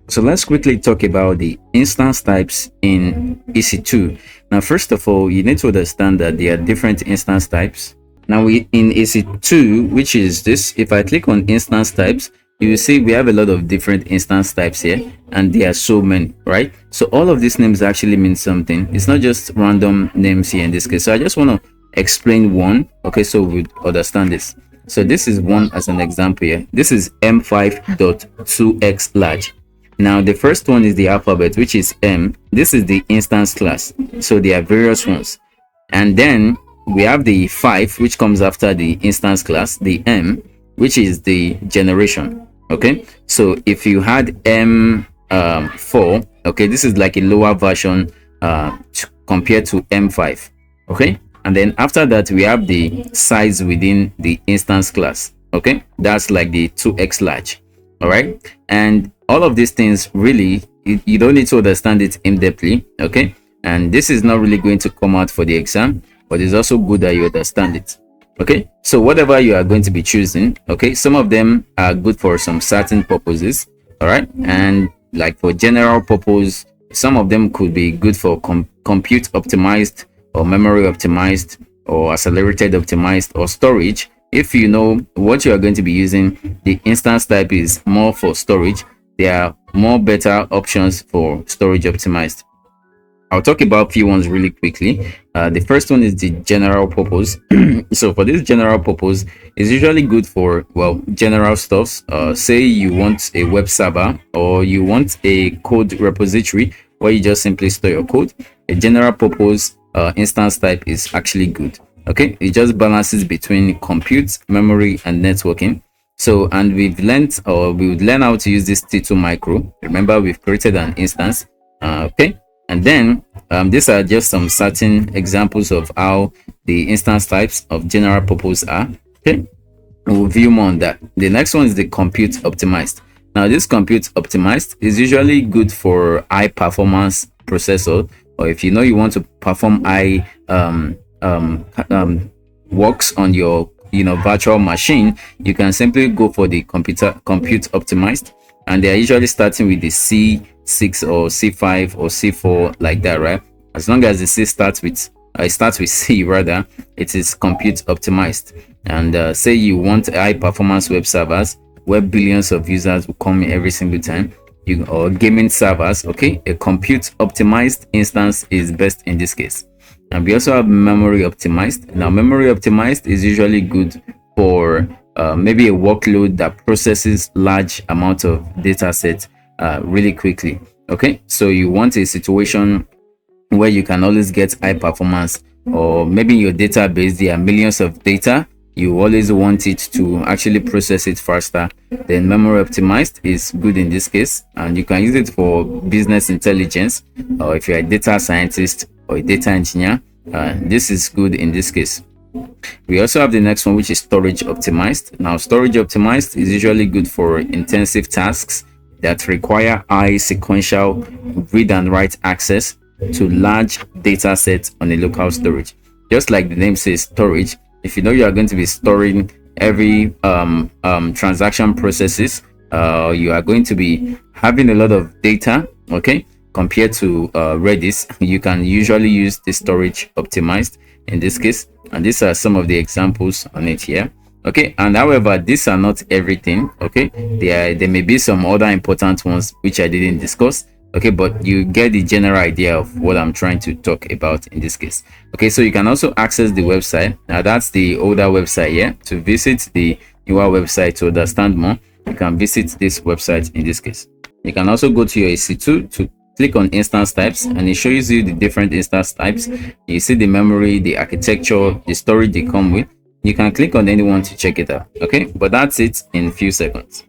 So let's quickly talk about the instance types in EC2. Now, first of all, you need to understand that there are different instance types. Now, in EC2, which is this, if I click on instance types, you will see we have a lot of different instance types here, and there are so many, right? So all of these names actually mean something. It's not just random names here in this case. So I just want to explain one, okay, so we understand this. So this is one as an example here. This is m5.2x large. Now the first one is the alphabet, which is M. This is the instance class, so there are various ones. And then we have the 5, which comes after the instance class, the M, which is the generation. Okay, so if you had M4, okay, this is like a lower version compared to M5. Okay, and then after that we have the size within the instance class. Okay, that's like the 2x large. All right, and all of these things really you don't need to understand it in depthly. Okay, and this is not really going to come out for the exam, but it's also good that you understand it. Okay, so whatever you are going to be choosing, okay, some of them are good for some certain purposes. All right, and like for general purpose, some of them could be good for compute optimized or memory optimized or accelerated optimized or storage. If you know what you are going to be using, the instance type is more for storage. There are more better options for storage optimized. I'll talk about a few ones really quickly. The first one is the general purpose. So for this general purpose, it's usually good for, well, general stuffs. Say you want a web server or you want a code repository where you just simply store your code. A general purpose instance type is actually good. Okay, it just balances between compute, memory, and networking. So, and we would learn how to use this T2 micro. Remember, we've created an instance. Okay, and then these are just some certain examples of how the instance types of general purpose are. Okay, we'll view more on that. The next one is the compute optimized. Now, this compute optimized is usually good for high performance processor, or if you know you want to perform high works on your virtual machine, you can simply go for the compute optimized, and they are usually starting with the C6 or C5 or C4 like that, right? As long as the C starts with C, rather, it is compute optimized. And say you want high performance web servers where billions of users will come in every single time, or gaming servers, okay, a compute optimized instance is best in this case. And we also have memory optimized. Now, memory optimized is usually good for maybe a workload that processes large amount of data set really quickly. Okay, so you want a situation where you can always get high performance, or maybe in your database there are millions of data, you always want it to actually process it faster. Then memory optimized is good in this case, and you can use it for business intelligence, or if you're a data scientist or a data engineer, this is good in this case. We also have the next one, which is storage optimized. Now, storage optimized is usually good for intensive tasks that require high sequential read and write access to large data sets on a local storage. Just like the name says, storage, if you know you are going to be storing every transaction processes, you are going to be having a lot of data, okay, compared to Redis, you can usually use the storage optimized in this case. And these are some of the examples on it here. Okay, and however, these are not everything. Okay, there may be some other important ones which I didn't discuss. Okay, but you get the general idea of what I'm trying to talk about in this case. Okay, so you can also access the website. Now, that's the older website here. To visit the newer website to understand more, you can visit this website in this case. You can also go to your EC2 to click on instance types, and it shows you the different instance types. You see the memory, the architecture, the storage they come with. You can click on any one to check it out. Okay, but that's it in a few seconds.